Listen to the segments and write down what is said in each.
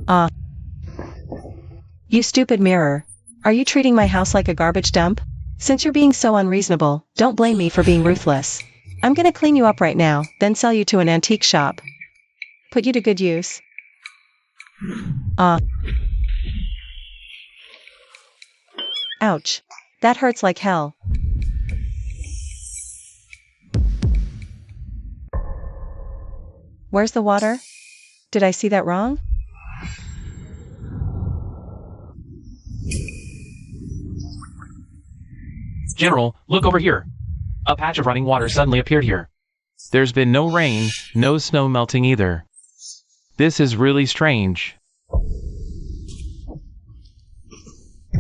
Ah. You stupid mirror. Are you treating my house like a garbage dump? Since you're being so unreasonable, don't blame me for being ruthless. I'm gonna clean you up right now, then sell you to an antique shop. Put you to good use. Ah. Ouch. That hurts like hell. Where's the water? Did I see that wrong? General, look over here. A patch of running water suddenly appeared here. There's been no rain, no snow melting either. This is really strange.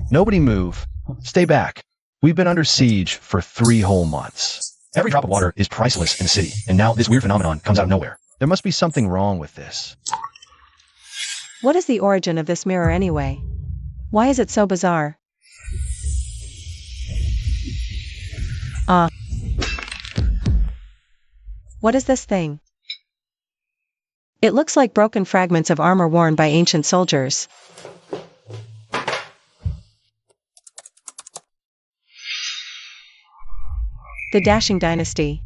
Nobody move. Stay back. We've been under siege for 3 whole months. Every drop of water is priceless in the city, and now this weird phenomenon comes out of nowhere. There must be something wrong with this. What is the origin of this mirror anyway? Why is it so bizarre? What is this thing? It looks like broken fragments of armor worn by ancient soldiers. The Dashing Dynasty.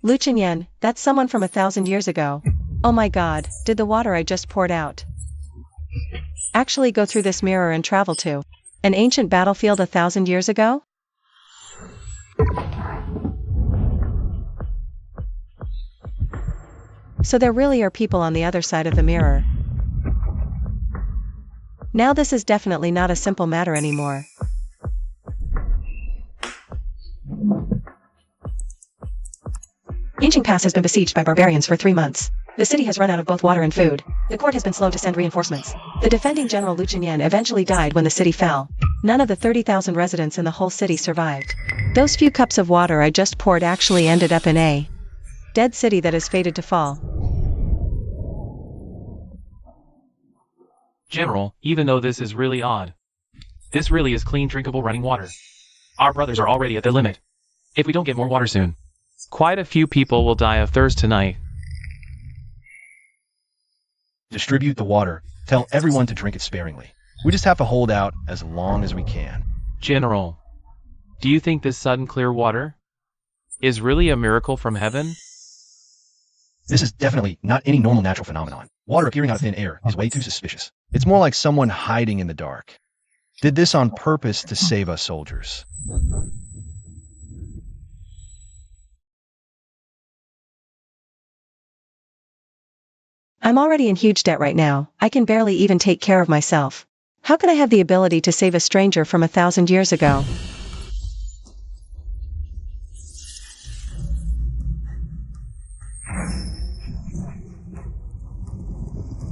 Lucian, that's someone from 1,000 years ago. Oh my god, did the water I just poured out actually go through this mirror and travel to an ancient battlefield 1,000 years ago? So there really are people on the other side of the mirror. Now this is definitely not a simple matter anymore. Ancient Pass has been besieged by barbarians for 3 months. The city has run out of both water and food. The court has been slow to send reinforcements. The defending general Lucian eventually died when the city fell. None of the 30,000 residents in the whole city survived. Those few cups of water I just poured actually ended up in a dead city that is fated to fall. General, even though this is really odd, this really is clean, drinkable running water. Our brothers are already at the limit. If we don't get more water soon, quite a few people will die of thirst tonight. Distribute the water. Tell everyone to drink it sparingly. We just have to hold out as long as we can. General, do you think this sudden clear water is really a miracle from heaven? This is definitely not any normal natural phenomenon. Water appearing out of thin air is way too suspicious. It's more like someone hiding in the dark. Did this on purpose to save us soldiers. I'm already in huge debt right now. I can barely even take care of myself. How can I have the ability to save a stranger from 1,000 years ago?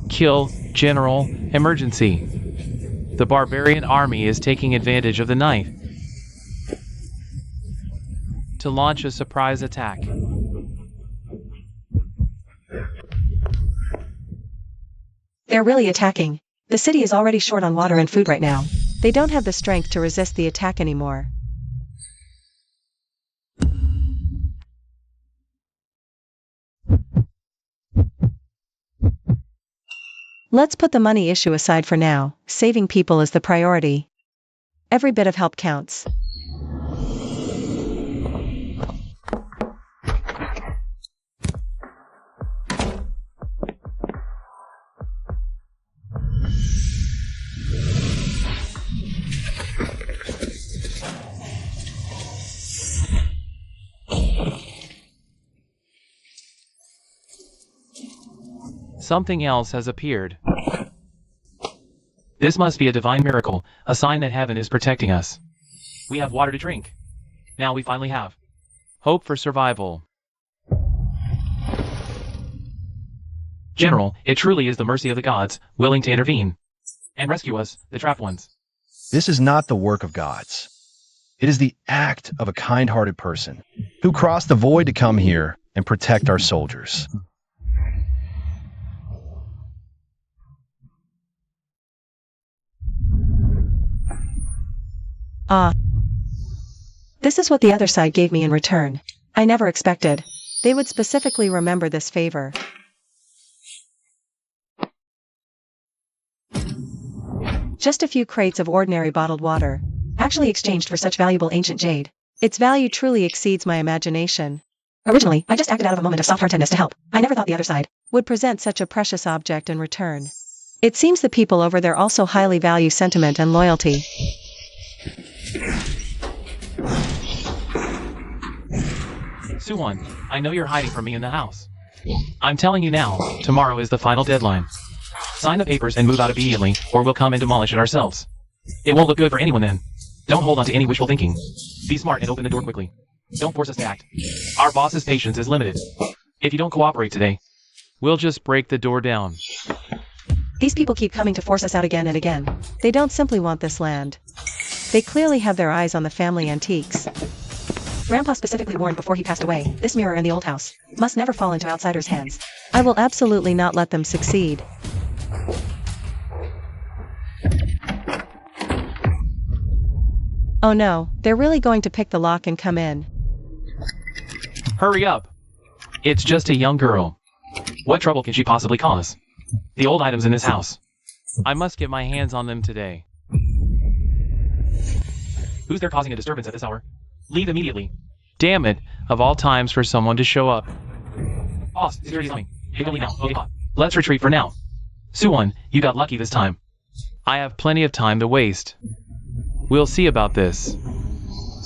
Kill, General, emergency. The barbarian army is taking advantage of the night to launch a surprise attack. They're really attacking. The city is already short on water and food right now. They don't have the strength to resist the attack anymore. Let's put the money issue aside for now. Saving people is the priority. Every bit of help counts. Something else has appeared. This must be a divine miracle, a sign that heaven is protecting us. We have water to drink. Now we finally have hope for survival. General, it truly is the mercy of the gods, willing to intervene and rescue us, the trapped ones. This is not the work of gods. It is the act of a kind-hearted person who crossed the void to come here and protect our soldiers. This is what the other side gave me in return. I never expected they would specifically remember this favor. Just a few crates of ordinary bottled water, actually exchanged for such valuable ancient jade. Its value truly exceeds my imagination. Originally, I just acted out of a moment of soft-heartedness to help. I never thought the other side would present such a precious object in return. It seems the people over there also highly value sentiment and loyalty. Suwon, I know you're hiding from me in the house. I'm telling you now, tomorrow is the final deadline. Sign the papers and move out immediately, or we'll come and demolish it ourselves. It won't look good for anyone then. Don't hold on to any wishful thinking. Be smart and open the door quickly. Don't force us to act. Our boss's patience is limited. If you don't cooperate today, we'll just break the door down. These people keep coming to force us out again and again. They don't simply want this land. They clearly have their eyes on the family antiques. Grandpa specifically warned before he passed away, this mirror in the old house must never fall into outsiders' hands. I will absolutely not let them succeed. Oh no, they're really going to pick the lock and come in. Hurry up. It's just a young girl. What trouble can she possibly cause? The old items in this house. I must get my hands on them today. Who's there causing a disturbance at this hour? Leave immediately. Damn it, of all times for someone to show up. Boss, security's coming. Take only now. Okay, let's retreat for now. Suwon, you got lucky this time. I have plenty of time to waste. We'll see about this.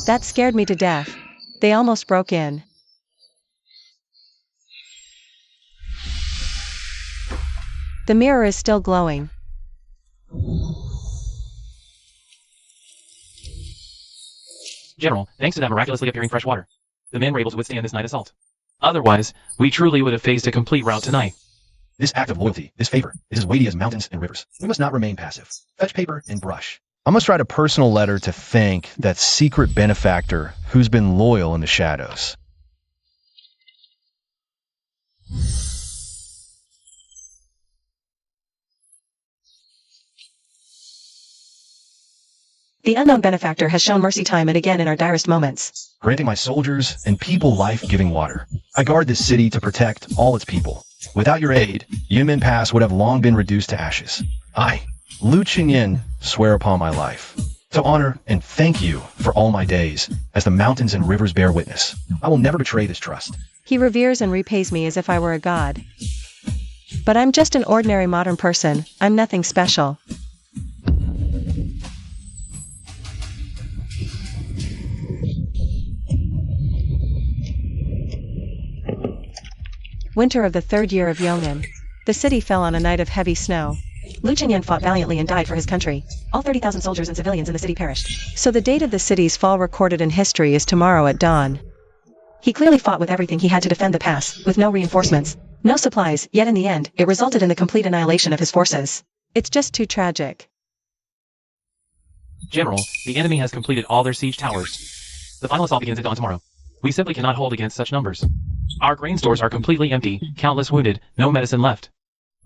That scared me to death. They almost broke in. The mirror is still glowing. General, thanks to that miraculously appearing fresh water, the men were able to withstand this night assault. Otherwise, we truly would have faced a complete rout tonight. This act of loyalty, this favor, is as weighty as mountains and rivers. We must not remain passive. Fetch paper and brush. I must write a personal letter to thank that secret benefactor who's been loyal in the shadows. The unknown benefactor has shown mercy time and again in our direst moments, Granting my soldiers and people life-giving water. I guard this city to protect all its people. Without your aid, Yunmin Pass would have long been reduced to ashes. I, Lu Qingyin, swear upon my life to honor and thank you for all my days, as the mountains and rivers bear witness. I will never betray this trust. He reveres and repays me as if I were a god. But I'm just an ordinary modern person. I'm nothing special. Winter of the third year of Yongin. The city fell on a night of heavy snow. Lu Qingyan fought valiantly and died for his country. All 30,000 soldiers and civilians in the city perished. So the date of the city's fall recorded in history is tomorrow at dawn. He clearly fought with everything he had to defend the pass, with no reinforcements, no supplies, yet in the end, it resulted in the complete annihilation of his forces. It's just too tragic. General, the enemy has completed all their siege towers. The final assault begins at dawn tomorrow. We simply cannot hold against such numbers. Our grain stores are completely empty, countless wounded, no medicine left.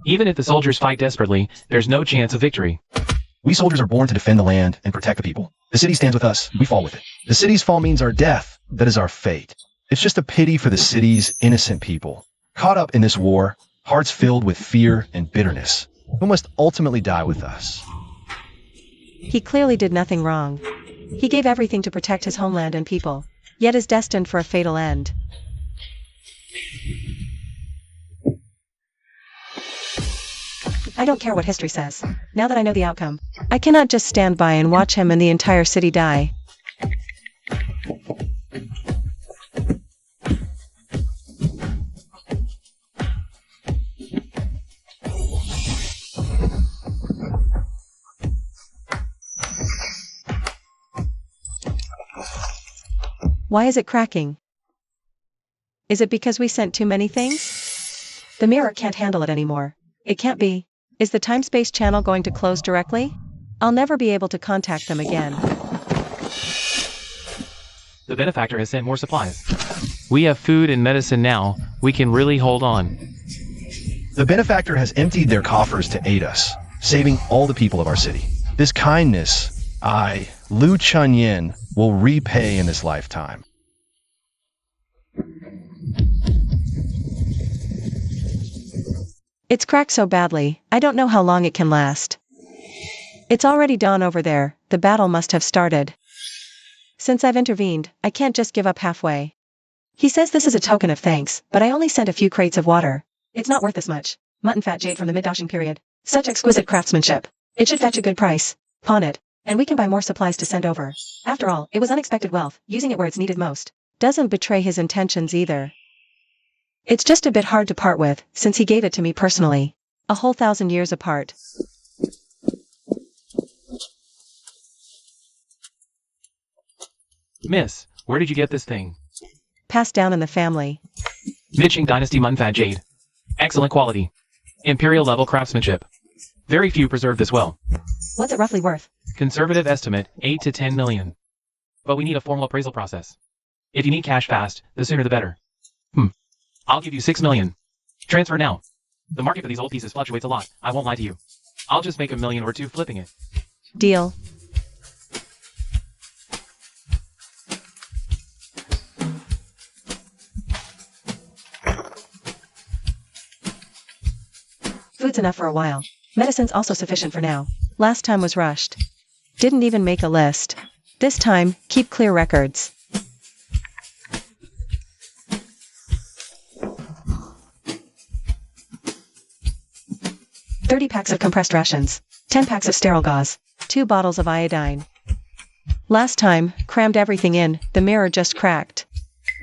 Even if the soldiers fight desperately, there's no chance of victory. We soldiers are born to defend the land and protect the people. The city stands with us, we fall with it. The city's fall means our death, that is our fate. It's just a pity for the city's innocent people, caught up in this war, hearts filled with fear and bitterness, who must ultimately die with us. He clearly did nothing wrong. He gave everything to protect his homeland and people, yet is destined for a fatal end. I don't care what history says. Now that I know the outcome, I cannot just stand by and watch him and the entire city die. Why is it cracking? Is it because we sent too many things? The mirror can't handle it anymore. It can't be. Is the time-space channel going to close directly? I'll never be able to contact them again. The benefactor has sent more supplies. We have food and medicine now. We can really hold on. The benefactor has emptied their coffers to aid us, saving all the people of our city. This kindness, I, Lu Qingyin, will repay in this lifetime. It's cracked so badly, I don't know how long it can last. It's already dawn over there, the battle must have started. Since I've intervened, I can't just give up halfway. He says this is a token of thanks, but I only sent a few crates of water. It's not worth this much. Mutton fat jade from the mid-Dashing period. Such exquisite craftsmanship. It should fetch a good price. Pawn it, and we can buy more supplies to send over. After all, it was unexpected wealth, using it where it's needed most. Doesn't betray his intentions either. It's just a bit hard to part with, since he gave it to me personally. A whole 1,000 years apart. Miss, where did you get this thing? Passed down in the family. Mid-Qing Dynasty Mutton Fat Jade. Excellent quality. Imperial level craftsmanship. Very few preserve this well. What's it roughly worth? Conservative estimate, 8 to 10 million. But we need a formal appraisal process. If you need cash fast, the sooner the better. I'll give you 6 million. Transfer now. The market for these old pieces fluctuates a lot, I won't lie to you. I'll just make $1 million or $2 flipping it. Deal. Food's enough for a while. Medicine's also sufficient for now. Last time was rushed. Didn't even make a list. This time, keep clear records. $30 packs of compressed rations. 10 packs of sterile gauze. 2 bottles of iodine. Last time, crammed everything in, the mirror just cracked.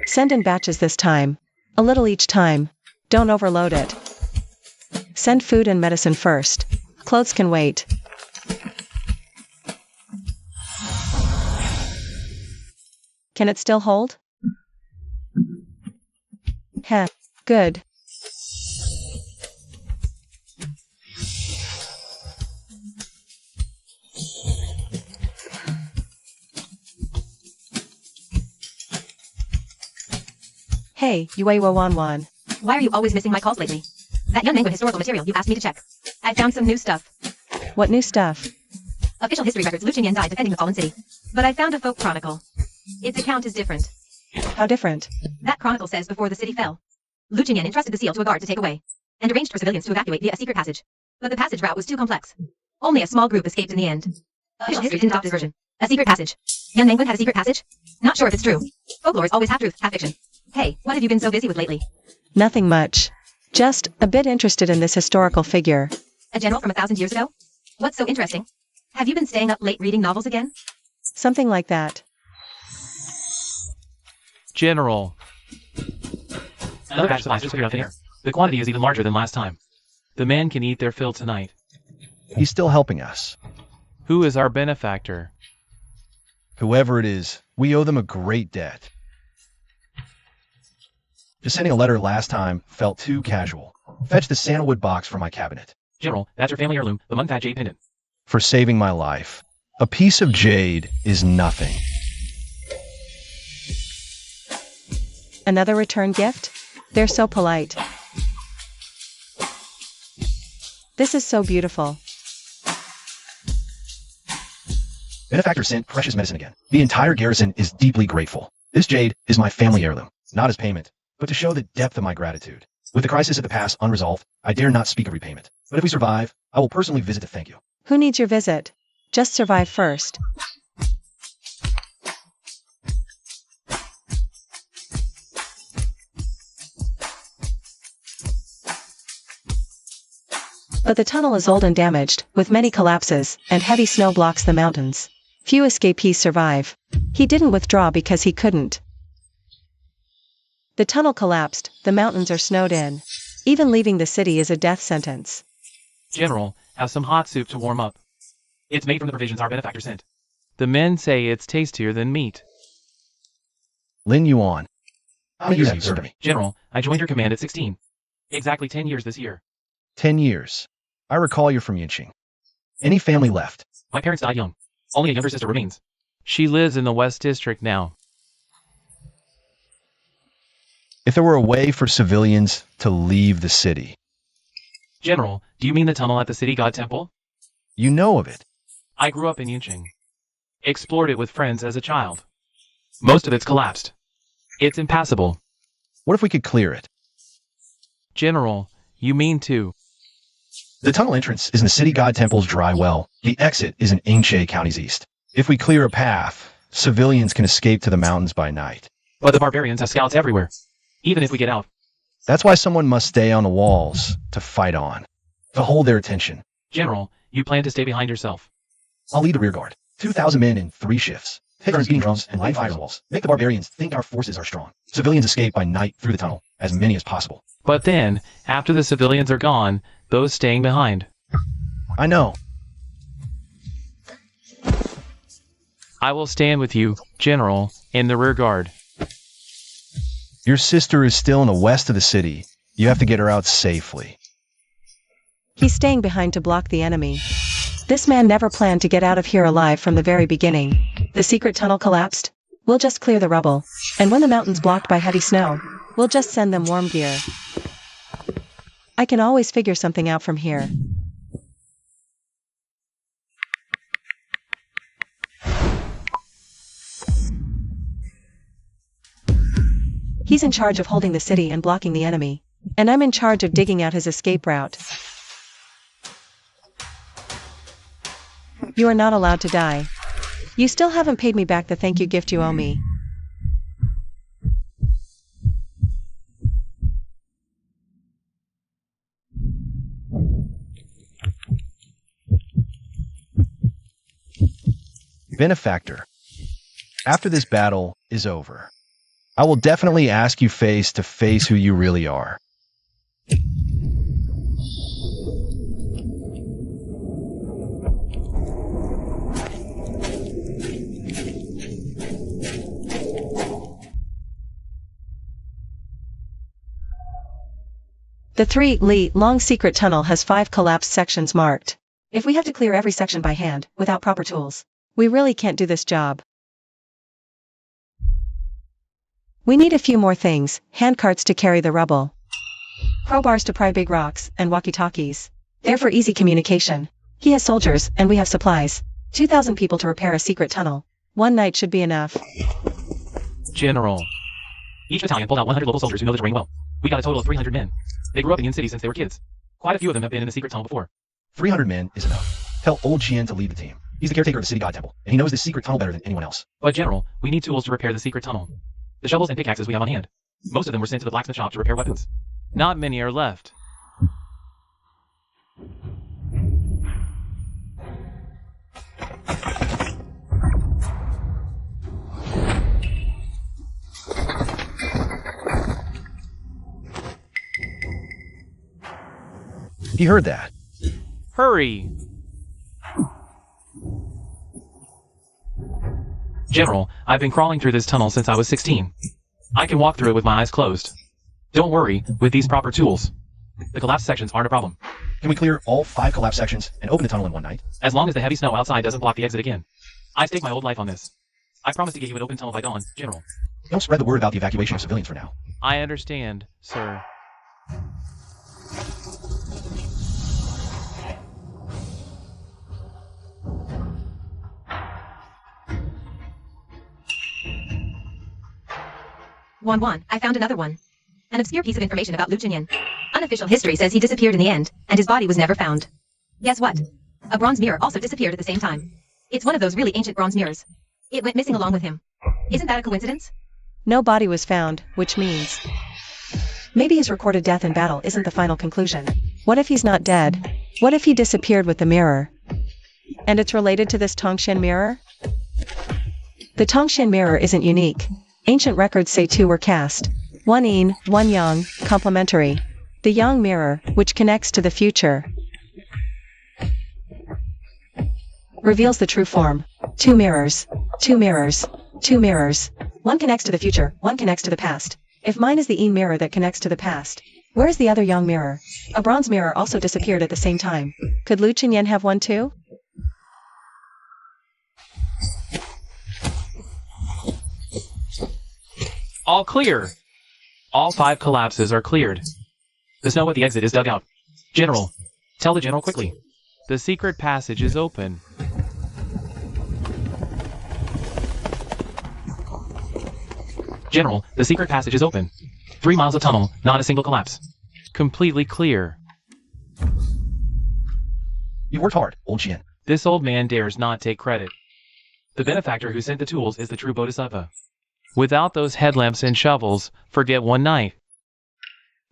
Send in batches this time. A little each time. Don't overload it. Send food and medicine first. Clothes can wait. Can it still hold? Heh, good. Hey, Yuewo-wan-wan. Why are you always missing my calls lately? That young Nangua historical material you asked me to check. I found some new stuff. What new stuff? Official history records Lu Qingyan died defending the fallen city. But I found a folk chronicle. Its account is different. How different? That chronicle says before the city fell, Lu Qingyan entrusted the seal to a guard to take away, and arranged for civilians to evacuate via a secret passage. But the passage route was too complex. Only a small group escaped in the end. Official history didn't adopt this version. A secret passage. Young Nangwan had a secret passage? Not sure if it's true. Folklore is always half truth, half fiction. Hey, what have you been so busy with lately? Nothing much. Just a bit interested in this historical figure. A general from 1,000 years ago? What's so interesting? Have you been staying up late reading novels again? Something like that. General. Another batch of supplies just figured out thin air. The quantity is even larger than last time. The men can eat their fill tonight. He's still helping us. Who is our benefactor? Whoever it is, we owe them a great debt. Just sending a letter last time felt too casual. Fetch the sandalwood box from my cabinet. General, that's your family heirloom, the Mutton Fat Jade pendant. For saving my life. A piece of jade is nothing. Another return gift? They're so polite. This is so beautiful. Benefactor sent precious medicine again. The entire garrison is deeply grateful. This jade is my family heirloom, not as payment, but to show the depth of my gratitude. With the crisis at the pass unresolved, I dare not speak of repayment. But if we survive, I will personally visit to thank you. Who needs your visit? Just survive first. But the tunnel is old and damaged, with many collapses, and heavy snow blocks the mountains. Few escapees survive. He didn't withdraw because he couldn't. The tunnel collapsed, the mountains are snowed in. Even leaving the city is a death sentence. General, have some hot soup to warm up. It's made from the provisions our benefactor sent. The men say it's tastier than meat. Lin Yuan. How many years have you served to me? General, I joined your command at 16. Exactly 10 years this year. 10 years. I recall you're from Yinqing. Any family left? My parents died young. Only a younger sister remains. She lives in the West District now. If there were a way for civilians to leave the city. General, do you mean the tunnel at the city god temple? You know of it. I grew up in Yinqing. Explored it with friends as a child. Most of it's collapsed. It's impassable. What if we could clear it? General, you mean to The tunnel entrance is in the city god temple's dry well. The exit is in Ainche County's east. If we clear a path, civilians can escape to the mountains by night. But the barbarians have scouts everywhere. Even if we get out. That's why someone must stay on the walls to fight on, to hold their attention. General, you plan to stay behind yourself. I'll lead the rear guard. 2,000 men in 3 shifts. Take turns beating drums and lighting fire on the walls. Make the barbarians think our forces are strong. Civilians escape by night through the tunnel, as many as possible. But then, after the civilians are gone, those staying behind. I know. I will stand with you, General, in the rear guard. Your sister is still in the west of the city. You have to get her out safely. He's staying behind to block the enemy. This man never planned to get out of here alive from the very beginning. The secret tunnel collapsed. We'll just clear the rubble. And when the mountain's blocked by heavy snow, we'll just send them warm gear. I can always figure something out from here. He's in charge of holding the city and blocking the enemy. And I'm in charge of digging out his escape route. You are not allowed to die. You still haven't paid me back the thank you gift you owe me. Benefactor, after this battle is over, I will definitely ask you face to face who you really are. The 3-li-long secret tunnel has 5 collapsed sections marked. If we have to clear every section by hand, without proper tools, we really can't do this job. We need a few more things: handcarts to carry the rubble, crowbars to pry big rocks, and walkie-talkies. They're for easy communication. He has soldiers, and we have supplies. 2,000 people to repair a secret tunnel. One night should be enough. General. Each battalion pulled out 100 local soldiers who know the terrain well. We got a total of 300 men. They grew up in the city since they were kids. Quite a few of them have been in the secret tunnel before. 300 men is enough. Tell old Chien to lead the team. He's the caretaker of the city god temple, and he knows this secret tunnel better than anyone else. But General, we need tools to repair the secret tunnel. The shovels and pickaxes we have on hand. Most of them were sent to the blacksmith shop to repair weapons. Not many are left. He heard that. Hurry! General, I've been crawling through this tunnel since I was 16. I can walk through it with my eyes closed. Don't worry, with these proper tools. The collapsed sections aren't a problem. Can we clear all 5 collapsed sections and open the tunnel in one night? As long as the heavy snow outside doesn't block the exit again. I've staked my old life on this. I promise to get you an open tunnel by dawn, General. Don't spread the word about the evacuation of civilians for now. I understand, sir. One. I found another one. An obscure piece of information about Lu Jinyan. Unofficial history says he disappeared in the end, and his body was never found. Guess what? A bronze mirror also disappeared at the same time. It's one of those really ancient bronze mirrors. It went missing along with him. Isn't that a coincidence? No body was found, which means maybe his recorded death in battle isn't the final conclusion. What if he's not dead? What if he disappeared with the mirror? And it's related to this Tongshan mirror? The Tongshan mirror isn't unique. Ancient records say 2 were cast. 1 yin, 1 yang, complementary. The yang mirror, which connects to the future, reveals the true form. 2 mirrors. 2 mirrors. 2 mirrors. 1 connects to the future, 1 connects to the past. If mine is the yin mirror that connects to the past, where is the other yang mirror? A bronze mirror also disappeared at the same time. Could Lu Chinyan have one too? All clear! All 5 collapses are cleared. The snow at the exit is dug out. General, tell the general quickly. The secret passage is open. General, the secret passage is open. 3 miles of tunnel, not a single collapse. Completely clear. You worked hard, old Chien. This old man dares not take credit. The benefactor who sent the tools is the true bodhisattva. Without those headlamps and shovels, forget one night.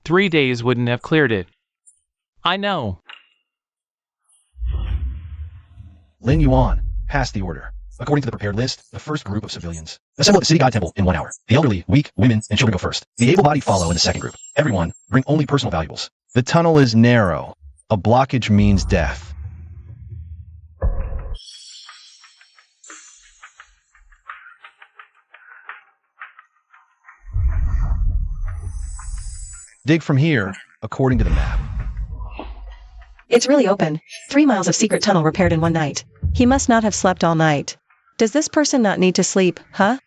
3 days wouldn't have cleared it. I know. Lin Yuan, pass the order. According to the prepared list, the first group of civilians assemble at the city god temple in 1 hour. The elderly, weak, women, and children go first. The able-bodied follow in the second group. Everyone, bring only personal valuables. The tunnel is narrow. A blockage means death. Dig from here, according to the map. It's really open. 3 miles of secret tunnel repaired in 1 night. He must not have slept all night. Does this person not need to sleep, huh?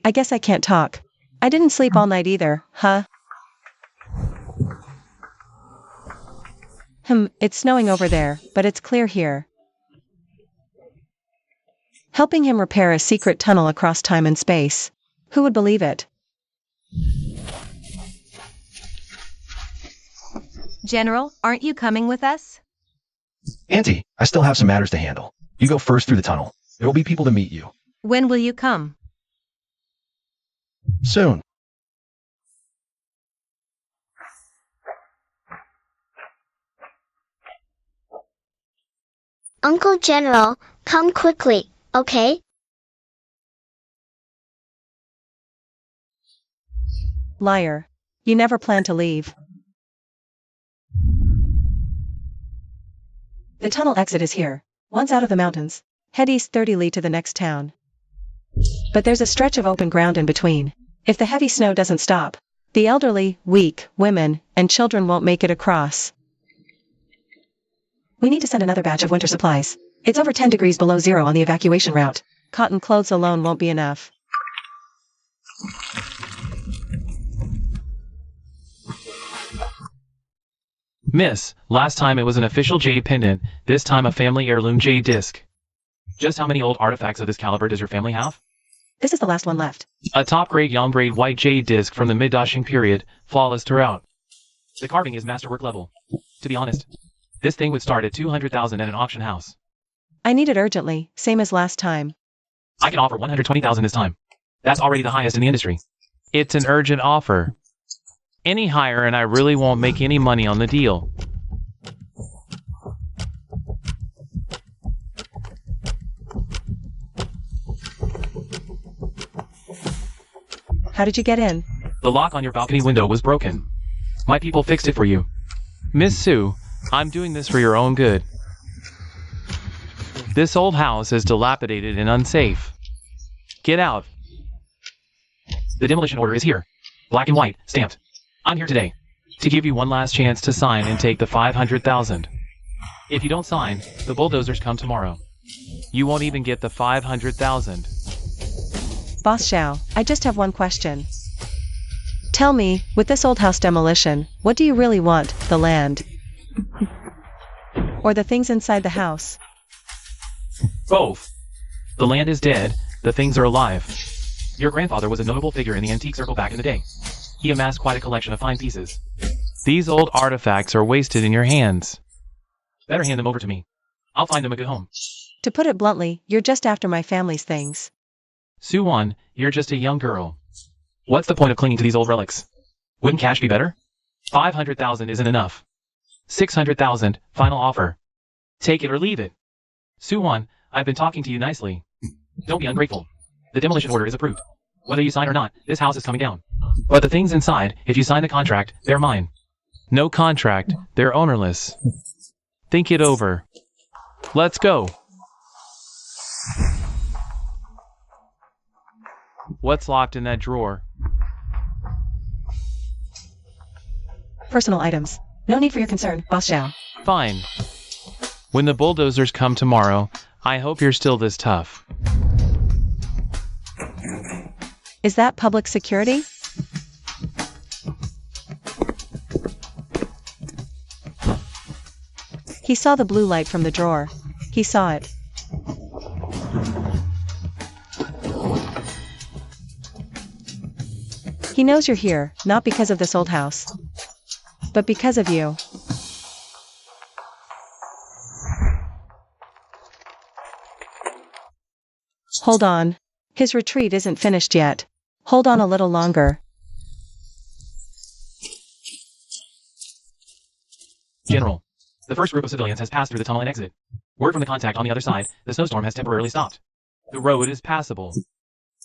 I guess I can't talk. I didn't sleep all night either, huh? It's snowing over there, but it's clear here. Helping him repair a secret tunnel across time and space. Who would believe it? General, aren't you coming with us? Auntie, I still have some matters to handle. You go first through the tunnel. There will be people to meet you. When will you come? Soon. Uncle General, come quickly, okay? Liar. You never planned to leave. The tunnel exit is here. Once out of the mountains, head east 30 li to the next town. But there's a stretch of open ground in between. If the heavy snow doesn't stop, the elderly, weak, women, and children won't make it across. We need to send another batch of winter supplies. It's over 10 degrees below zero on the evacuation route. Cotton clothes alone won't be enough. Miss, last time it was an official jade pendant, this time a family heirloom jade disc. Just how many old artifacts of this caliber does your family have? This is the last one left. A top-grade Yongrade white jade disc from the mid-Dashing period, flawless throughout. The carving is masterwork level. To be honest, this thing would start at 200,000 at an auction house. I need it urgently, same as last time. I can offer 120,000 this time. That's already the highest in the industry. It's an urgent offer. Any higher and I really won't make any money on the deal. How did you get in? The lock on your balcony window was broken. My people fixed it for you. Miss Sue, I'm doing this for your own good. This old house is dilapidated and unsafe. Get out. The demolition order is here. Black and white, stamped. I'm here today to give you one last chance to sign and take the 500,000. If you don't sign, the bulldozers come tomorrow. You won't even get the 500,000. Boss Xiao, I just have one question. Tell me, with this old house demolition, what do you really want, the land? Or the things inside the house? Both. The land is dead, the things are alive. Your grandfather was a notable figure in the antique circle back in the day. He amassed quite a collection of fine pieces. These old artifacts are wasted in your hands. Better hand them over to me. I'll find them a good home. To put it bluntly, you're just after my family's things. Suwon, you're just a young girl. What's the point of clinging to these old relics? Wouldn't cash be better? 500,000 isn't enough. 600,000, final offer. Take it or leave it. Suwon, I've been talking to you nicely. Don't be ungrateful. The demolition order is approved. Whether you sign or not, this house is coming down. But the things inside, if you sign the contract, they're mine. No contract, they're ownerless. Think it over. Let's go. What's locked in that drawer? Personal items. No need for your concern, Boss Xiao. Fine. When the bulldozers come tomorrow, I hope you're still this tough. Is that public security? He saw the blue light from the drawer. He saw it. He knows you're here, not because of this old house, but because of you. Hold on. His retreat isn't finished yet. Hold on a little longer. General, the first group of civilians has passed through the tunnel and exit. Word from the contact on the other side, the snowstorm has temporarily stopped. The road is passable.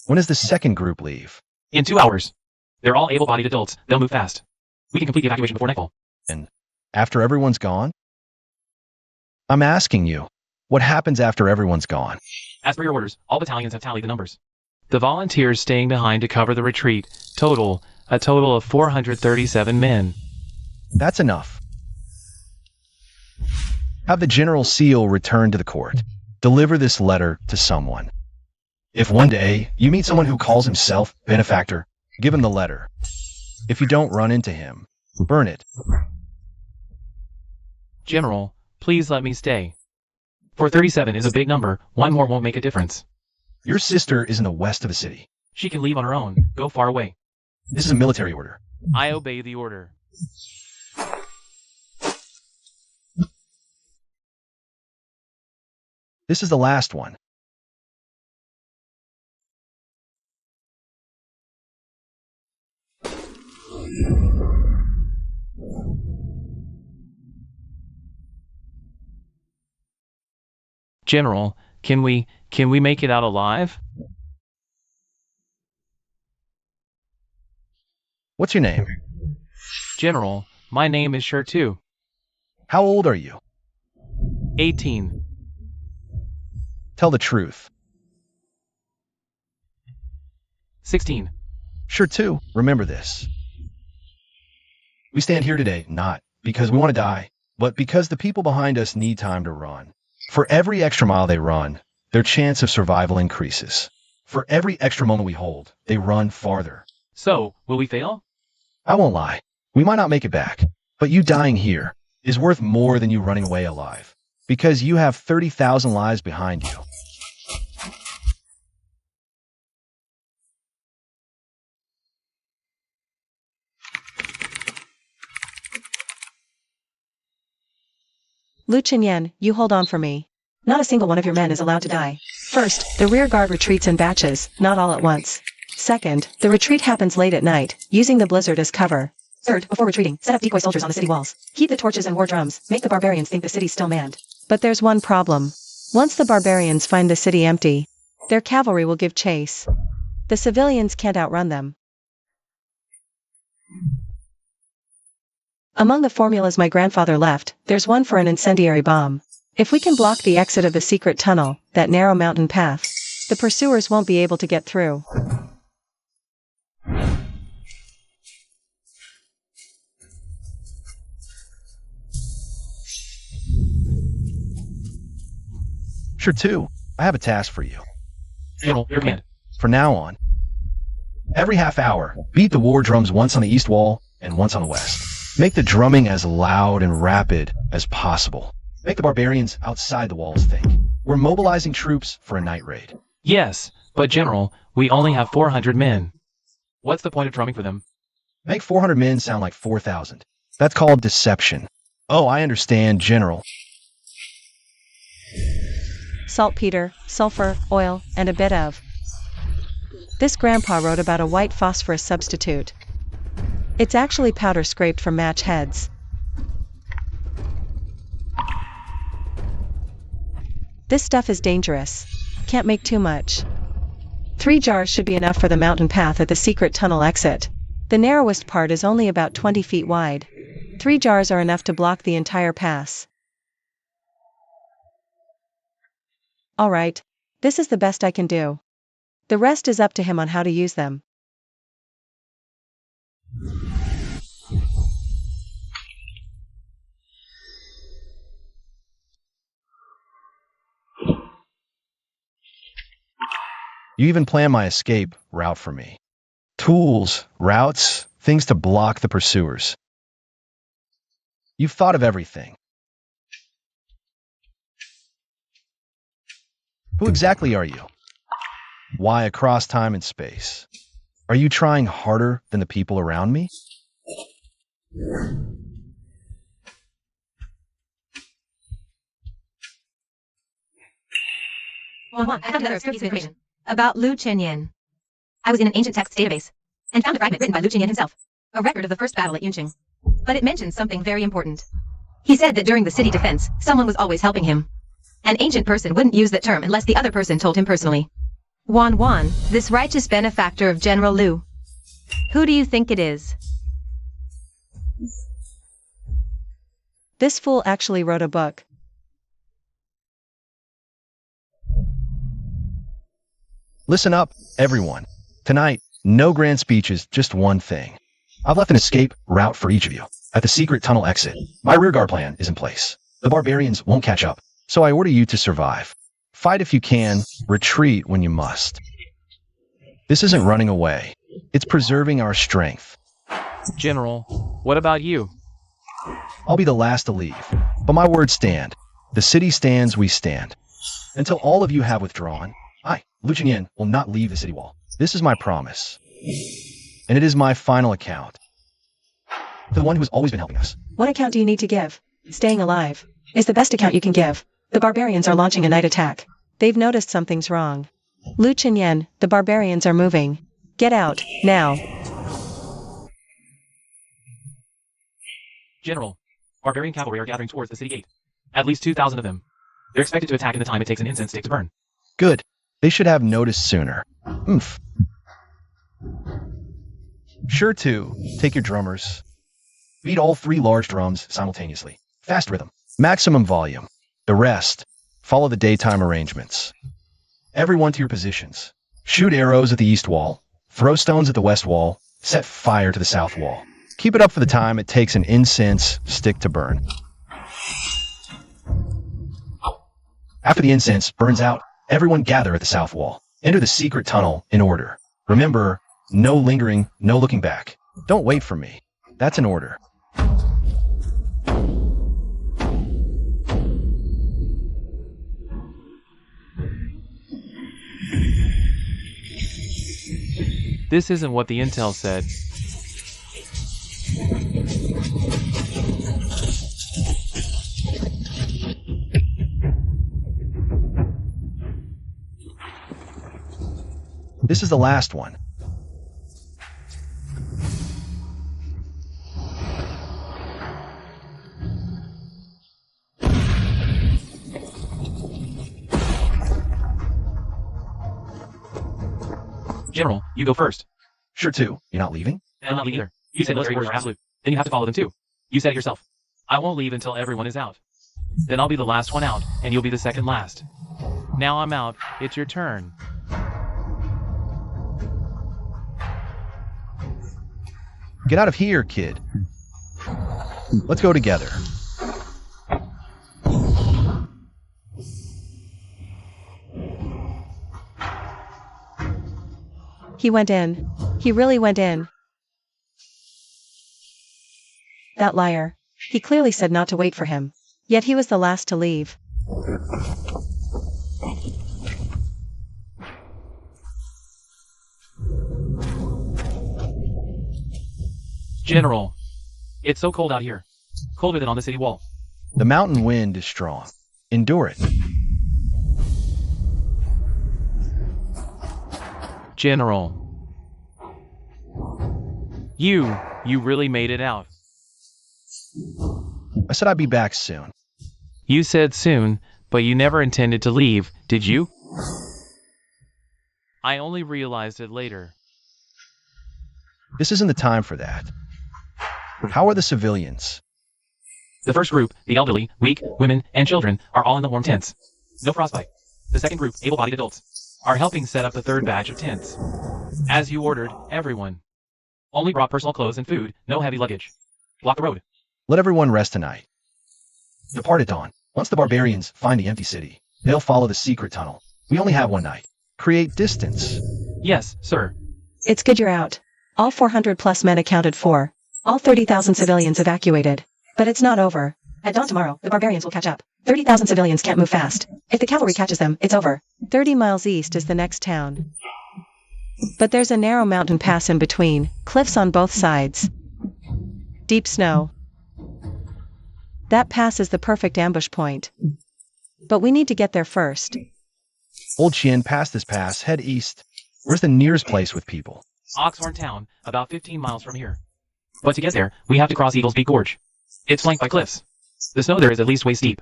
When does the second group leave? In 2 hours. They're all able-bodied adults. They'll move fast. We can complete the evacuation before nightfall. And after everyone's gone? I'm asking you, what happens after everyone's gone? As per your orders, all battalions have tallied the numbers. The volunteers staying behind to cover the retreat, a total of 437 men. That's enough. Have the General Seal return to the court. Deliver this letter to someone. If one day you meet someone who calls himself benefactor, give him the letter. If you don't run into him, burn it. General, please let me stay. 437 is a big number. One more won't make a difference. Your sister is in the west of the city. She can leave on her own. Go far away. This is a military order. I obey the order. This is the last one. General, can we make it out alive? What's your name? General, my name is Sure too. How old are you? 18. Tell the truth. 16. Sure too. Remember this. We stand here today not because we want to die, but because the people behind us need time to run. For every extra mile they run, their chance of survival increases. For every extra moment we hold, they run farther. So, will we fail? I won't lie. We might not make it back, but you dying here is worth more than you running away alive, because you have 30,000 lives behind you. Lu Chinyan, you hold on for me. Not a single one of your men is allowed to die. First, the rear guard retreats in batches, not all at once. Second, the retreat happens late at night, using the blizzard as cover. Third, before retreating, set up decoy soldiers on the city walls. Heat the torches and war drums, make the barbarians think the city's still manned. But there's one problem. Once the barbarians find the city empty, their cavalry will give chase. The civilians can't outrun them. Among the formulas my grandfather left, there's one for an incendiary bomb. If we can block the exit of the secret tunnel, that narrow mountain path, the pursuers won't be able to get through. Sure too. I have a task for you. General, your command. From now on, every half hour, beat the war drums once on the east wall and once on the west. Make the drumming as loud and rapid as possible. Make the barbarians outside the walls think. We're mobilizing troops for a night raid. Yes, but General, we only have 400 men. What's the point of drumming for them? Make 400 men sound like 4,000. That's called deception. Oh, I understand, General. Saltpeter, sulfur, oil, and a bit of. This grandpa wrote about a white phosphorus substitute. It's actually powder scraped from match heads. This stuff is dangerous. Can't make too much. 3 jars should be enough for the mountain path at the secret tunnel exit. The narrowest part is only about 20 feet wide. 3 jars are enough to block the entire pass. Alright, this is the best I can do. The rest is up to him on how to use them. You even plan my escape route for me. Tools, routes, things to block the pursuers. You've thought of everything. Who exactly are you? Why across time and space? Are you trying harder than the people around me? One. Add down together a piece of information. About Lu Chenyan. I was in an ancient text database and found a fragment written by Lu Chenyan himself, a record of the first battle at Yunqing. But it mentions something very important. He said that during the city defense, someone was always helping him. An ancient person wouldn't use that term unless the other person told him personally. Wan, this righteous benefactor of General Lu. Who do you think it is? This fool actually wrote a book. Listen up, everyone. Tonight, no grand speeches, just one thing. I've left an escape route for each of you. At the secret tunnel exit, my rearguard plan is in place. The barbarians won't catch up, so I order you to survive. Fight if you can, retreat when you must. This isn't running away. It's preserving our strength. General, what about you? I'll be the last to leave, but my words stand. The city stands, we stand. Until all of you have withdrawn, I, Lu Chenyan, will not leave the city wall. This is my promise. And it is my final account. To the one who has always been helping us. What account do you need to give? Staying alive is the best account you can give. The barbarians are launching a night attack. They've noticed something's wrong. Lu Chenyan, the barbarians are moving. Get out, now. General, barbarian cavalry are gathering towards the city gate. At least 2,000 of them. They're expected to attack in the time it takes an incense stick to burn. Good. They should have noticed sooner. Oomph. Sure to. Take your drummers. Beat all 3 large drums simultaneously. Fast rhythm. Maximum volume. The rest. Follow the daytime arrangements. Everyone to your positions. Shoot arrows at the east wall. Throw stones at the west wall. Set fire to the south wall. Keep it up for the time it takes an incense stick to burn. After the incense burns out, everyone gather at the south wall. Enter the secret tunnel in order. Remember, no lingering, no looking back. Don't wait for me. That's an order. This isn't what the intel said. This is the last one. General, you go first. Sure to. You're not leaving? And I'm not leaving either. You said military orders are absolute. Then you have to follow them too. You said it yourself. I won't leave until everyone is out. Then I'll be the last one out, and you'll be the second last. Now I'm out. It's your turn. Get out of here, kid. Let's go together. He went in. He really went in. That liar. He clearly said not to wait for him. Yet he was the last to leave. General, it's so cold out here. Colder than on the city wall. The mountain wind is strong. Endure it. General. You really made it out. I said I'd be back soon. You said soon, but you never intended to leave, did you? I only realized it later. This isn't the time for that. How are the civilians? The first group, the elderly, weak, women, and children, are all in the warm tents. No frostbite. The second group, able-bodied adults, are helping set up the third batch of tents. As you ordered, everyone. Only brought personal clothes and food, no heavy luggage. Block the road. Let everyone rest tonight. Depart at dawn. Once the barbarians find the empty city, they'll follow the secret tunnel. We only have one night. Create distance. Yes, sir. It's good you're out. All 400 plus men accounted for. All 30,000 civilians evacuated. But it's not over. At dawn tomorrow, the barbarians will catch up. 30,000 civilians can't move fast. If the cavalry catches them, it's over. 30 miles east is the next town. But there's a narrow mountain pass in between, cliffs on both sides. Deep snow. That pass is the perfect ambush point. But we need to get there first. Old Chien, past this pass, head east. Where's the nearest place with people? Oxhorn Town, about 15 miles from here. But to get there, we have to cross Eagle's Beak Gorge. It's flanked by cliffs. The snow there is at least waist deep.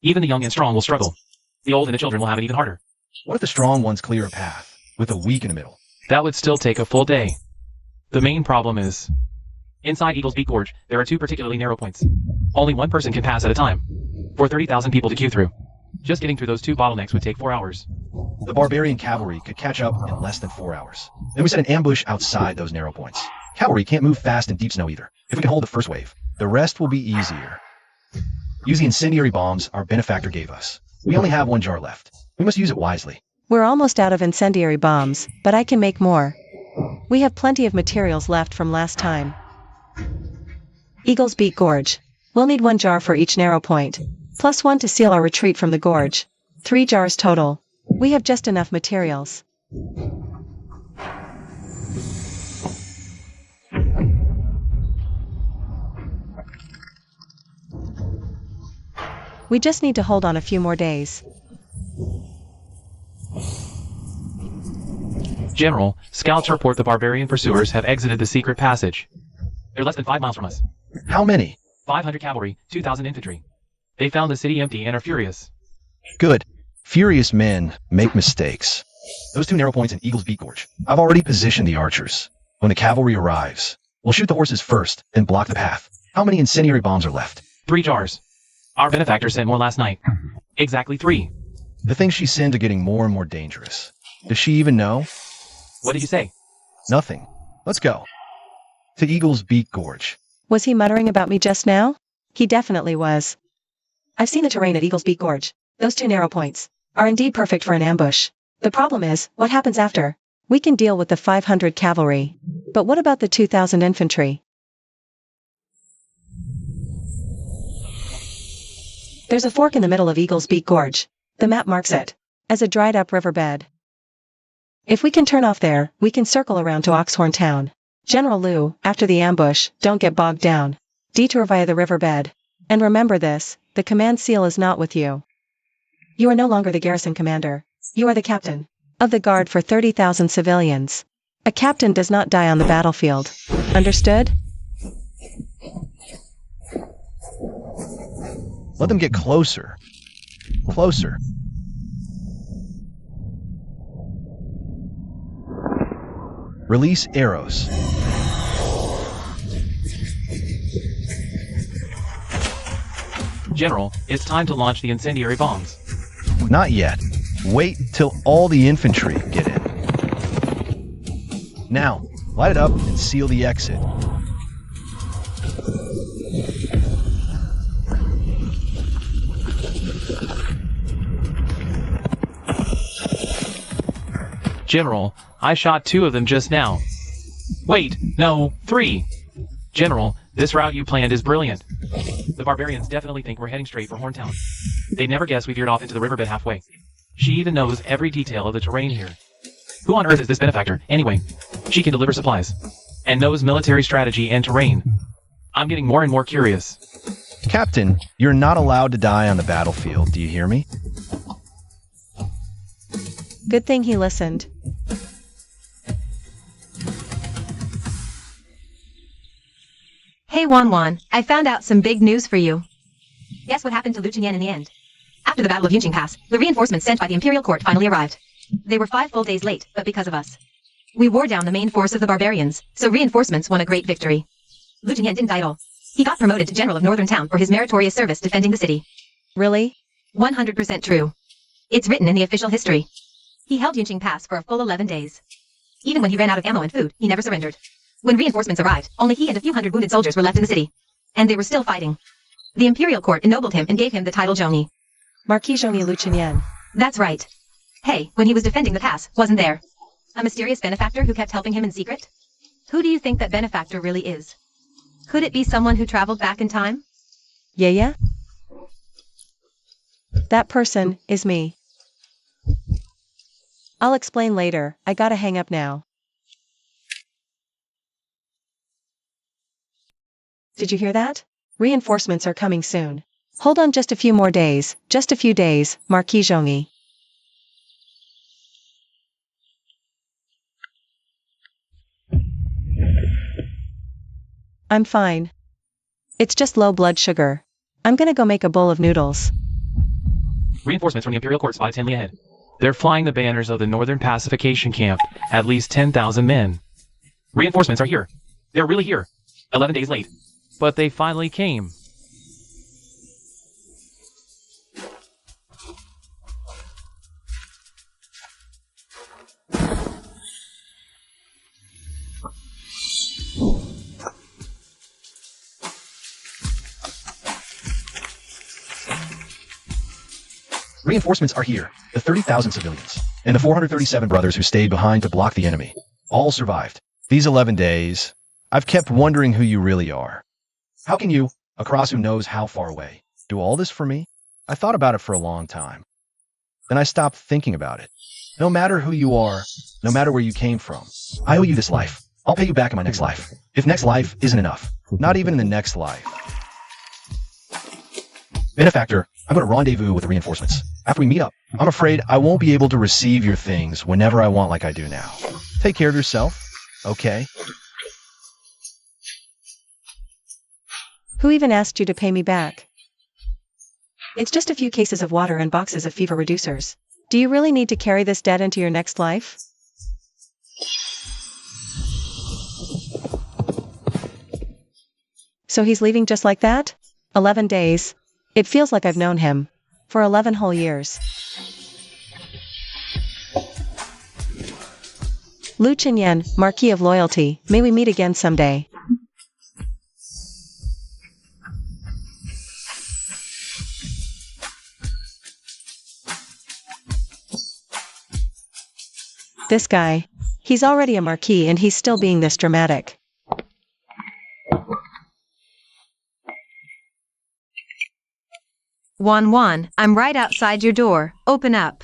Even the young and strong will struggle. The old and the children will have it even harder. What if the strong ones clear a path, with a weak in the middle? That would still take a full day. The main problem is, inside Eagle's Beak Gorge, there are two particularly narrow points. Only one person can pass at a time. For 30,000 people to queue through. Just getting through those two bottlenecks would take 4 hours. The barbarian cavalry could catch up in less than 4 hours. Then we set an ambush outside those narrow points. Cavalry can't move fast in deep snow either. If we can hold the first wave, the rest will be easier. Use the incendiary bombs our benefactor gave us. We only have 1 jar left. We must use it wisely. We're almost out of incendiary bombs, but I can make more. We have plenty of materials left from last time. Eagle's Beak Gorge. We'll need 1 jar for each narrow point. Plus 1 to seal our retreat from the gorge. 3 jars total. We have just enough materials. We just need to hold on a few more days. General, scouts report the barbarian pursuers have exited the secret passage. They're less than 5 miles from us. How many? 500 cavalry, 2,000 infantry. They found the city empty and are furious. Good. Furious men make mistakes. Those 2 narrow points in Eagle's Beak Gorge. I've already positioned the archers. When the cavalry arrives, we'll shoot the horses first, then block the path. How many incendiary bombs are left? 3 jars. Our benefactor sent more last night. Exactly 3. The things she sends are getting more and more dangerous. Does she even know? What did you say? Nothing. Let's go. To Eagle's Beak Gorge. Was he muttering about me just now? He definitely was. I've seen the terrain at Eagle's Beak Gorge. Those 2 narrow points are indeed perfect for an ambush. The problem is, what happens after? We can deal with the 500 cavalry. But what about the 2,000 infantry? There's a fork in the middle of Eagle's Beak Gorge. The map marks it as a dried-up riverbed. If we can turn off there, we can circle around to Oxhorn Town. General Liu, after the ambush, don't get bogged down. Detour via the riverbed. And remember this, the command seal is not with you. You are no longer the garrison commander. You are the captain of the guard for 30,000 civilians. A captain does not die on the battlefield. Understood? Let them get closer. Closer. Release arrows. General, it's time to launch the incendiary bombs. Not yet. Wait till all the infantry get in. Now, light it up and seal the exit. General, I shot 2 of them just now. Wait, no, 3. General, this route you planned is brilliant. The barbarians definitely think we're heading straight for Horntown. They'd never guess we veered off into the riverbed halfway. She even knows every detail of the terrain here. Who on earth is this benefactor, anyway? She can deliver supplies. And knows military strategy and terrain. I'm getting more and more curious. Captain, you're not allowed to die on the battlefield, do you hear me? Good thing he listened. Hey Wan, I found out some big news for you. Guess what happened to Lu Chenyan in the end? After the Battle of Yunqing Pass, the reinforcements sent by the Imperial Court finally arrived. They were 5 full days late, but because of us. We wore down the main force of the barbarians, so reinforcements won a great victory. Lu Chenyan didn't die at all. He got promoted to General of Northern Town for his meritorious service defending the city. Really? 100% true. It's written in the official history. He held Yunqing Pass for a full 11 days. Even when he ran out of ammo and food, he never surrendered. When reinforcements arrived, only he and a few hundred wounded soldiers were left in the city. And they were still fighting. The Imperial Court ennobled him and gave him the title Zhongyi. Marquis Zhongyi Lu Chenyan. That's right. Hey, when he was defending the pass, wasn't there a mysterious benefactor who kept helping him in secret? Who do you think that benefactor really is? Could it be someone who traveled back in time? Yeah? That person is me. I'll explain later, I gotta hang up now. Did you hear that? Reinforcements are coming soon. Hold on just a few more days, just a few days, Marquis Zhongyi. I'm fine. It's just low blood sugar. I'm gonna go make a bowl of noodles. Reinforcements from the Imperial Court spotted 10 li ahead. They're flying the banners of the Northern Pacification Camp. At least 10,000 men. Reinforcements are here. They're really here. 11 days late. But they finally came. Reinforcements are here. The 30,000 civilians and the 437 brothers who stayed behind to block the enemy. All survived. These 11 days, I've kept wondering who you really are. How can you, a cross who knows how far away, do all this for me? I thought about it for a long time. Then I stopped thinking about it. No matter who you are, no matter where you came from, I owe you this life. I'll pay you back in my next life. If next life isn't enough, not even in the next life. Benefactor, I'm going to rendezvous with the reinforcements. After we meet up, I'm afraid I won't be able to receive your things whenever I want like I do now. Take care of yourself, okay? Who even asked you to pay me back? It's just a few cases of water and boxes of fever reducers. Do you really need to carry this debt into your next life? So he's leaving just like that? 11 days. It feels like I've known him for 11 whole years. Lu Chinyan, Marquis of Loyalty, may we meet again someday. This guy. He's already a marquis and he's still being this dramatic. Wan, I'm right outside your door. Open up.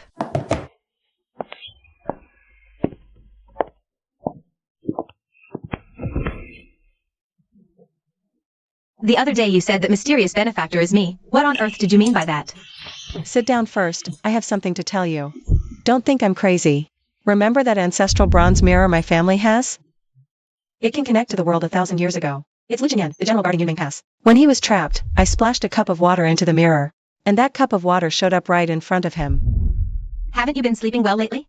The other day you said that mysterious benefactor is me. What on earth did you mean by that? Sit down first, I have something to tell you. Don't think I'm crazy. Remember that ancestral bronze mirror my family has? It can connect to the world 1,000 years ago. It's Lu Chinyan, the general guarding Yunming Pass. When he was trapped, I splashed a cup of water into the mirror. And that cup of water showed up right in front of him. Haven't you been sleeping well lately?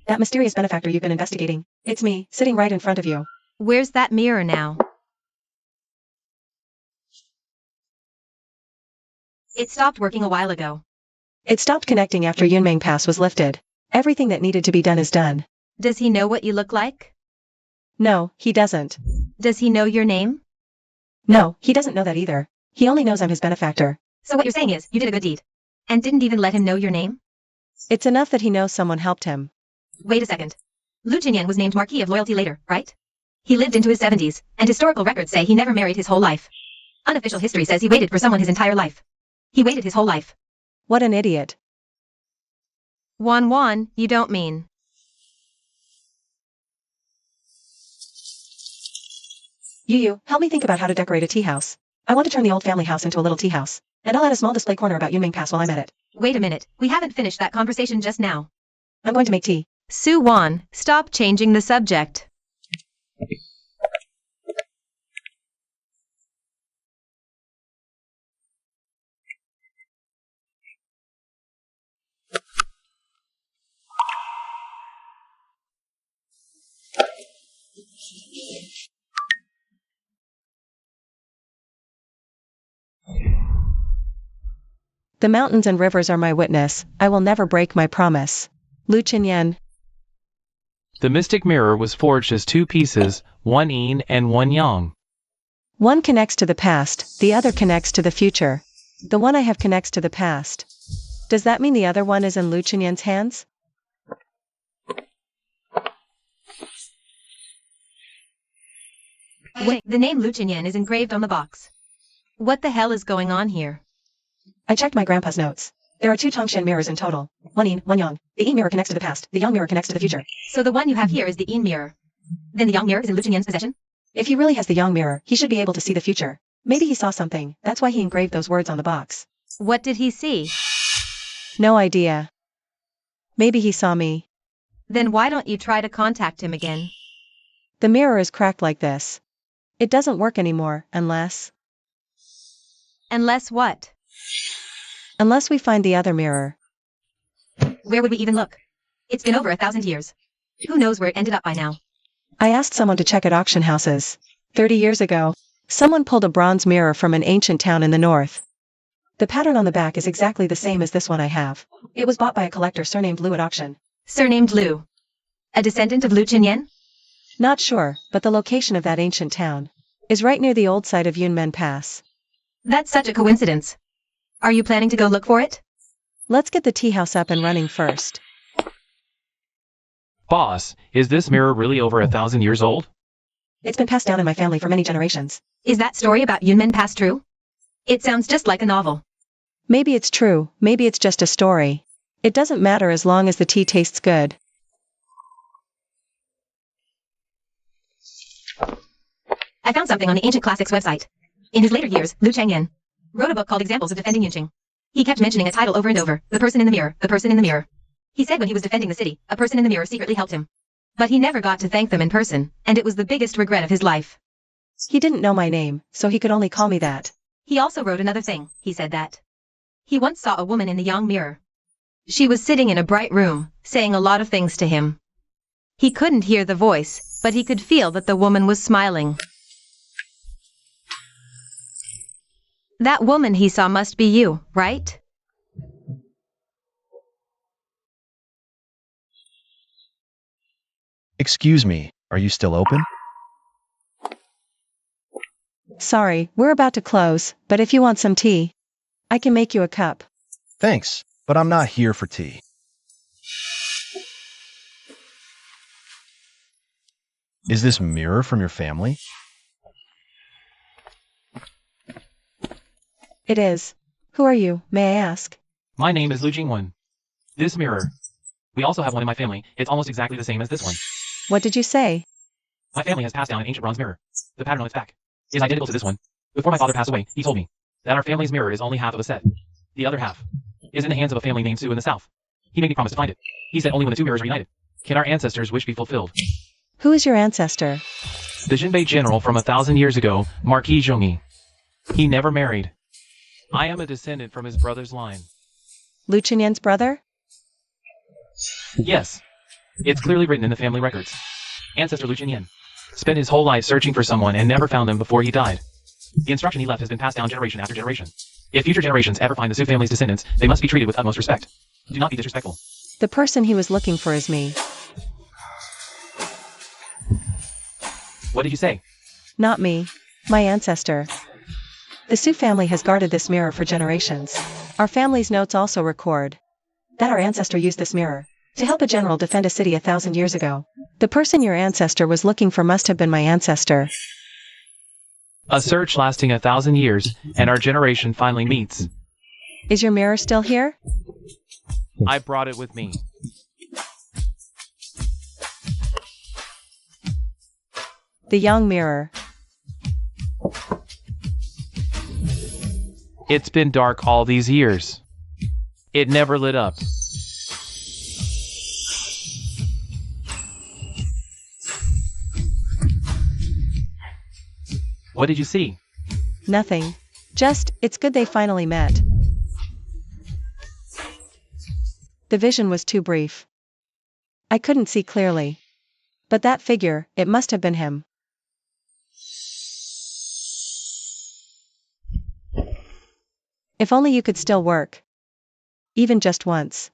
That mysterious benefactor you've been investigating. It's me, sitting right in front of you. Where's that mirror now? It stopped working a while ago. It stopped connecting after Yunming Pass was lifted. Everything that needed to be done is done. Does he know what you look like? No, he doesn't. Does he know your name? No, he doesn't know that either. He only knows I'm his benefactor. So what you're saying is, you did a good deed. And didn't even let him know your name? It's enough that he knows someone helped him. Wait a second. Lu Chinyan was named Marquis of Loyalty later, right? He lived into his 70s, and historical records say he never married his whole life. Unofficial history says he waited for someone his entire life. He waited his whole life. What an idiot. Wan, you don't mean. You, help me think about how to decorate a tea house. I want to turn the old family house into a little tea house. And I'll add a small display corner about Yunming Pass while I'm at it. Wait a minute, we haven't finished that conversation just now. I'm going to make tea. Su Wan, stop changing the subject. The mountains and rivers are my witness. I will never break my promise. Lu Chinyan. The mystic mirror was forged as two pieces, one yin and one yang. One connects to the past, the other connects to the future. The one I have connects to the past. Does that mean the other one is in Lu Chinyan's hands? Wait, the name Lu Chinyan is engraved on the box. What the hell is going on here? I checked my grandpa's notes. There are 2 Tongshan mirrors in total. One yin, one yang. The yin mirror connects to the past, the yang mirror connects to the future. So the one you have here is the yin mirror. Then the yang mirror is in Lu Chinyan's possession? If he really has the yang mirror, he should be able to see the future. Maybe he saw something, that's why he engraved those words on the box. What did he see? No idea. Maybe he saw me. Then why don't you try to contact him again? The mirror is cracked like this. It doesn't work anymore, unless what? unless we find the other mirror. Where would we even look? It's been over 1,000 years. Who knows where it ended up by now? I asked someone to check at auction houses. 30 years ago, someone pulled a bronze mirror from an ancient town in the north. The pattern on the back is exactly the same as this one I have. It was bought by a collector surnamed Liu at auction. Surnamed Liu. A descendant of Lu Chenyan? Not sure, but the location of that ancient town is right near the old site of Yunmen Pass. That's such a coincidence. Are you planning to go look for it? Let's get the tea house up and running first. Boss, is this mirror really over 1,000 years old? It's been passed down in my family for many generations. Is that story about Yunmen Pass true? It sounds just like a novel. Maybe it's true, maybe it's just a story. It doesn't matter as long as the tea tastes good. I found something on the Ancient Classics website. In his later years, Lu Changyan wrote a book called Examples of Defending Yunqing. He kept mentioning a title over and over, the person in the mirror, the person in the mirror. He said when he was defending the city, a person in the mirror secretly helped him. But he never got to thank them in person, and it was the biggest regret of his life. He didn't know my name, so he could only call me that. He also wrote another thing. He said that he once saw a woman in the yang mirror. She was sitting in a bright room, saying a lot of things to him. He couldn't hear the voice, but he could feel that the woman was smiling. That woman he saw must be you, right? Excuse me, are you still open? Sorry, we're about to close, but if you want some tea, I can make you a cup. Thanks, but I'm not here for tea. Is this mirror from your family? It is. Who are you, may I ask? My name is Lu Jingwen. This mirror. We also have one in my family. It's almost exactly the same as this one. What did you say? My family has passed down an ancient bronze mirror. The pattern on its back is identical to this one. Before my father passed away, he told me that our family's mirror is only half of a set. The other half is in the hands of a family named Su in the south. He made me promise to find it. He said only when the two mirrors are united can our ancestors' wish be fulfilled. Who is your ancestor? The Jinbei general from 1,000 years ago, Marquis Zhongyi. He never married. I am a descendant from his brother's line. Lu Chenyan's brother? Yes. It's clearly written in the family records. Ancestor Lu Chenyan spent his whole life searching for someone and never found them before he died. The instruction he left has been passed down generation after generation. If future generations ever find the Su family's descendants, they must be treated with utmost respect. Do not be disrespectful. The person he was looking for is me. What did you say? Not me. My ancestor. The Su family has guarded this mirror for generations. Our family's notes also record that our ancestor used this mirror to help a general defend a city 1,000 years ago. The person your ancestor was looking for must have been my ancestor. A search lasting 1,000 years, and our generation finally meets. Is your mirror still here? I brought it with me. The young mirror. It's been dark all these years. It never lit up. What did you see? Nothing. Just, it's good they finally met. The vision was too brief. I couldn't see clearly. But that figure, it must have been him. If only you could still work. Even just once.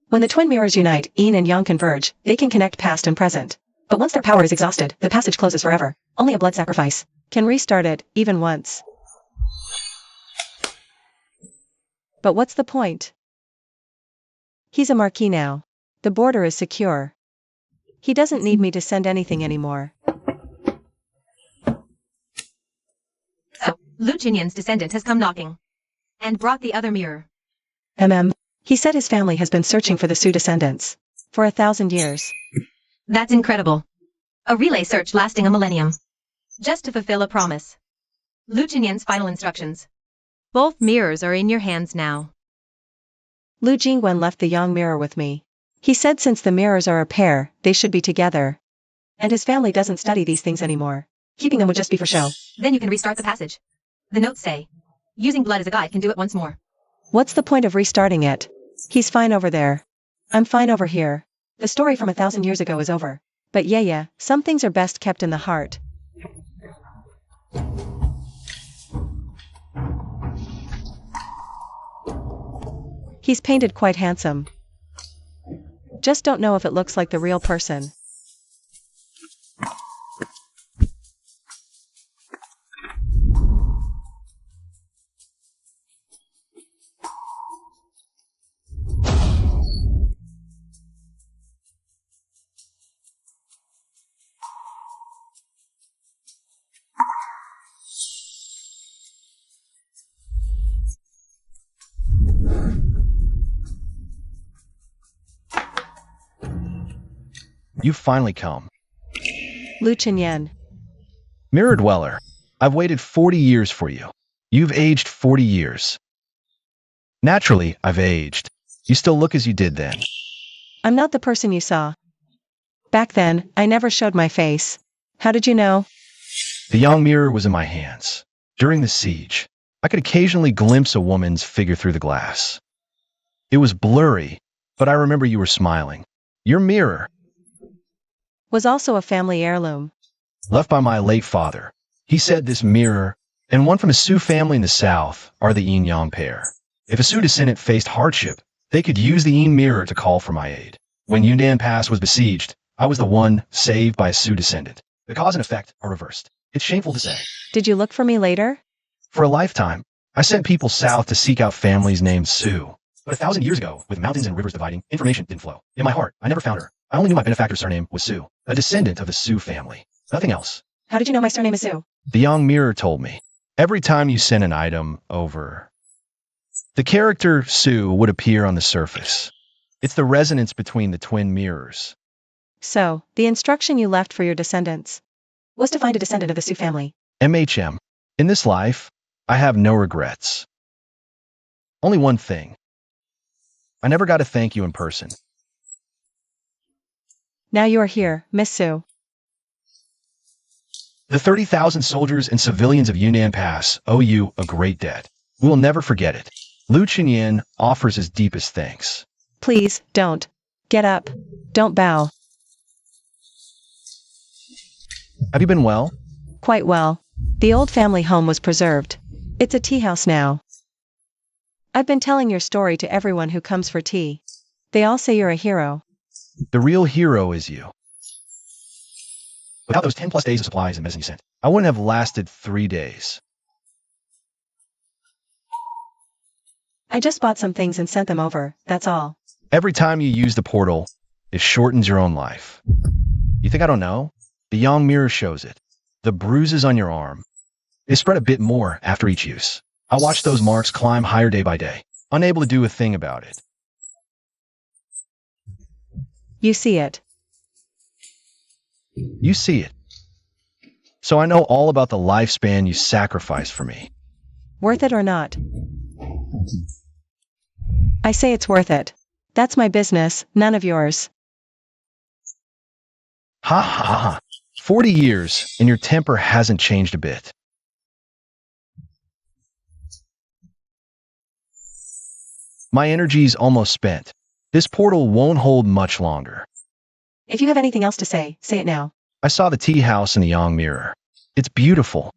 When the twin mirrors unite, yin and yang converge, they can connect past and present. But once their power is exhausted, the passage closes forever. Only a blood sacrifice can restart it, even once. But what's the point? He's a marquis now. The border is secure. He doesn't need me to send anything anymore. So, Lu Chenyan's descendant has come knocking. And brought the other mirror. He said his family has been searching for the Su descendants for 1,000 years. That's incredible. A relay search lasting a millennium. Just to fulfill a promise. Lu Chenyan's final instructions. Both mirrors are in your hands now. Lu Jingwen left the yang mirror with me. He said since the mirrors are a pair, they should be together. And his family doesn't study these things anymore. Keeping them would just be for show. Then you can restart the passage. The notes say, using blood as a guide can do it once more. What's the point of restarting it? He's fine over there. I'm fine over here. The story from 1,000 years ago is over. But yeah, some things are best kept in the heart. He's painted quite handsome. Just don't know if it looks like the real person. You've finally come. Luchin Yen. Mirror Dweller, I've waited 40 years for you. You've aged 40 years. Naturally, I've aged. You still look as you did then. I'm not the person you saw. Back then, I never showed my face. How did you know? The young mirror was in my hands. During the siege, I could occasionally glimpse a woman's figure through the glass. It was blurry, but I remember you were smiling. Your mirror, Was also a family heirloom. left by my late father. He said this mirror, and one from a Sioux family in the South, are the yin yang pair. If a Sioux descendant faced hardship, they could use the yin mirror to call for my aid. When Yunnan Pass was besieged, I was the one saved by a Sioux descendant. The cause and effect are reversed. It's shameful to say. Did you look for me later? For a lifetime, I sent people south to seek out families named Sioux. But 1,000 years ago, with mountains and rivers dividing, information didn't flow. In my heart, I never found her. I only knew my benefactor's surname was Sioux, a descendant of the Sioux family. Nothing else. How did you know my surname is Sue? The young mirror told me. Every time you sent an item over, the character Sioux would appear on the surface. It's the resonance between the twin mirrors. So, the instruction you left for your descendants was to find a descendant of the Sioux family. MHM. In this life, I have no regrets. Only one thing. I never got to thank you in person. Now you are here, Miss Sue. The 30,000 soldiers and civilians of Yunnan Pass owe you a great debt. We will never forget it. Lu Chinyin offers his deepest thanks. Please, don't. Get up. Don't bow. Have you been well? Quite well. The old family home was preserved. It's a tea house now. I've been telling your story to everyone who comes for tea. They all say you're a hero. The real hero is you. Without those 10 plus days of supplies and medicine you sent, I wouldn't have lasted 3 days. I just bought some things and sent them over, that's all. Every time you use the portal, it shortens your own life. You think I don't know? The young mirror shows it. The bruises on your arm. They spread a bit more after each use. I watch those marks climb higher day by day, unable to do a thing about it. You see it. You see it. So I know all about the lifespan you sacrificed for me. Worth it or not? I say it's worth it. That's my business, none of yours. Ha ha ha. 40 years, and your temper hasn't changed a bit. My energy's almost spent. This portal won't hold much longer. If you have anything else to say it now. I saw the tea house in the Yang mirror. It's beautiful.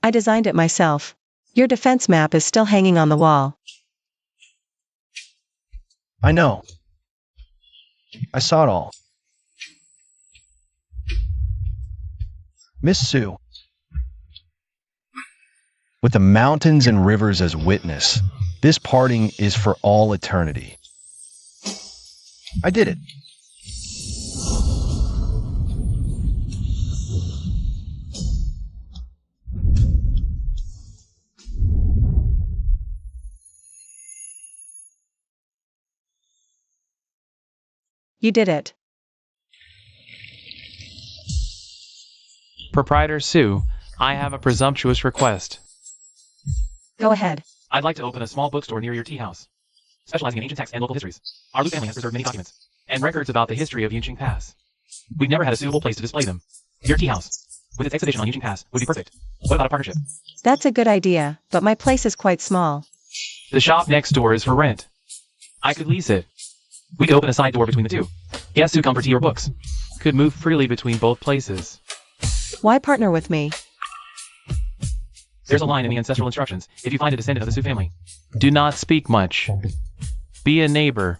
I designed it myself. Your defense map is still hanging on the wall. I know. I saw it all. Miss Sue. With the mountains and rivers as witness, this parting is for all eternity. I did it. You did it. Proprietor Sue, I have a presumptuous request. Go ahead. I'd like to open a small bookstore near your tea house, specializing in ancient texts and local histories. Our Lu family has preserved many documents, and and records about the history of Yunqing Pass. We've never had a suitable place to display them. Your tea house, with its exhibition on Yunqing Pass, would be perfect. What about a partnership? That's a good idea, but my place is quite small. The shop next door is for rent. I could lease it. We could open a side door between the two. Guests who come for tea or books could move freely between both places. Why partner with me? There's a line in the ancestral instructions. If you find a descendant of the Su family, do not speak much. Be a neighbor.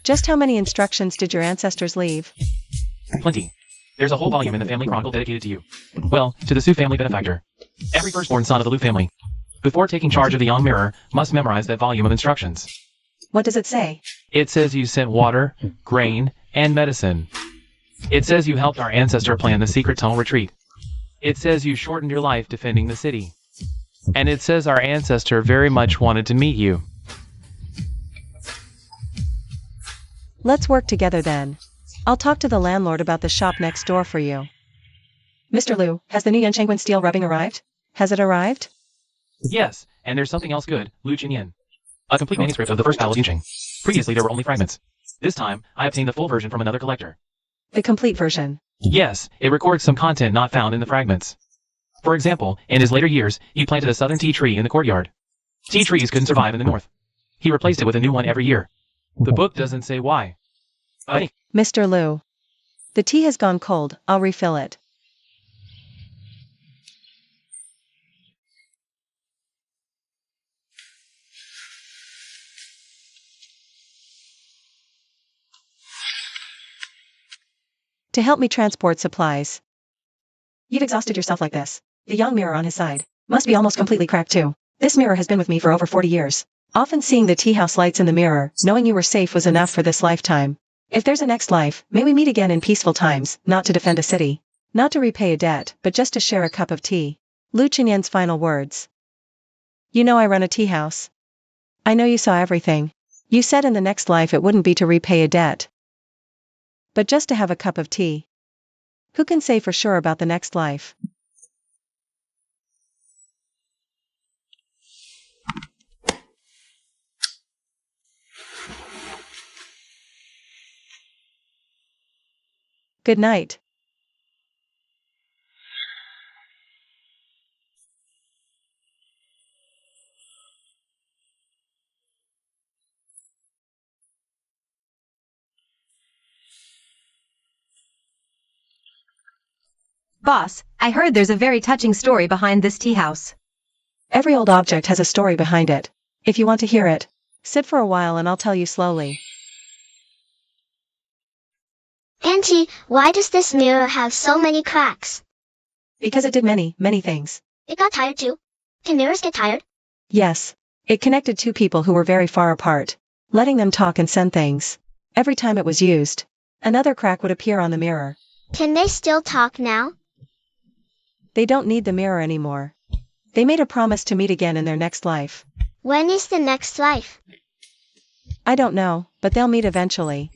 Just how many instructions did your ancestors leave? Plenty. There's a whole volume in the family chronicle dedicated to you. Well, to the Su family benefactor. Every firstborn son of the Lu family, before taking charge of the Yang mirror, must memorize that volume of instructions. What does it say? It says you sent water, grain, and medicine. It says you helped our ancestor plan the secret tunnel retreat. It says you shortened your life defending the city. And it says our ancestor very much wanted to meet you. Let's work together then. I'll talk to the landlord about the shop next door for you. Mr. Liu, has the new Yanchengwen steel rubbing arrived? Has it arrived? Yes, and there's something else good, Lu Qinyan. A complete manuscript of the first Battle of Yunqing. Previously there were only fragments. This time, I obtained the full version from another collector. The complete version. Yes, it records some content not found in the fragments. For example, in his later years, he planted a southern tea tree in the courtyard. Tea trees couldn't survive in the north. He replaced it with a new one every year. The book doesn't say why. Mr. Liu. The tea has gone cold, I'll refill it. To help me transport supplies. You've exhausted yourself like this. The Yang mirror on his side must be almost completely cracked too. This mirror has been with me for over 40 years. Often seeing the tea house lights in the mirror, knowing you were safe was enough for this lifetime. If there's a next life, may we meet again in peaceful times, not to defend a city, not to repay a debt, but just to share a cup of tea. Lu Qinyan's final words. You know I run a tea house. I know you saw everything. You said in the next life it wouldn't be to repay a debt, but just to have a cup of tea. Who can say for sure about the next life? Good night. Boss, I heard there's a very touching story behind this tea house. Every old object has a story behind it. If you want to hear it, sit for a while and I'll tell you slowly. Auntie, why does this mirror have so many cracks? Because it did many, many things. It got tired too. Can mirrors get tired? Yes. It connected two people who were very far apart, letting them talk and send things. Every time it was used, another crack would appear on the mirror. Can they still talk now? They don't need the mirror anymore. They made a promise to meet again in their next life. When is the next life? I don't know, but they'll meet eventually.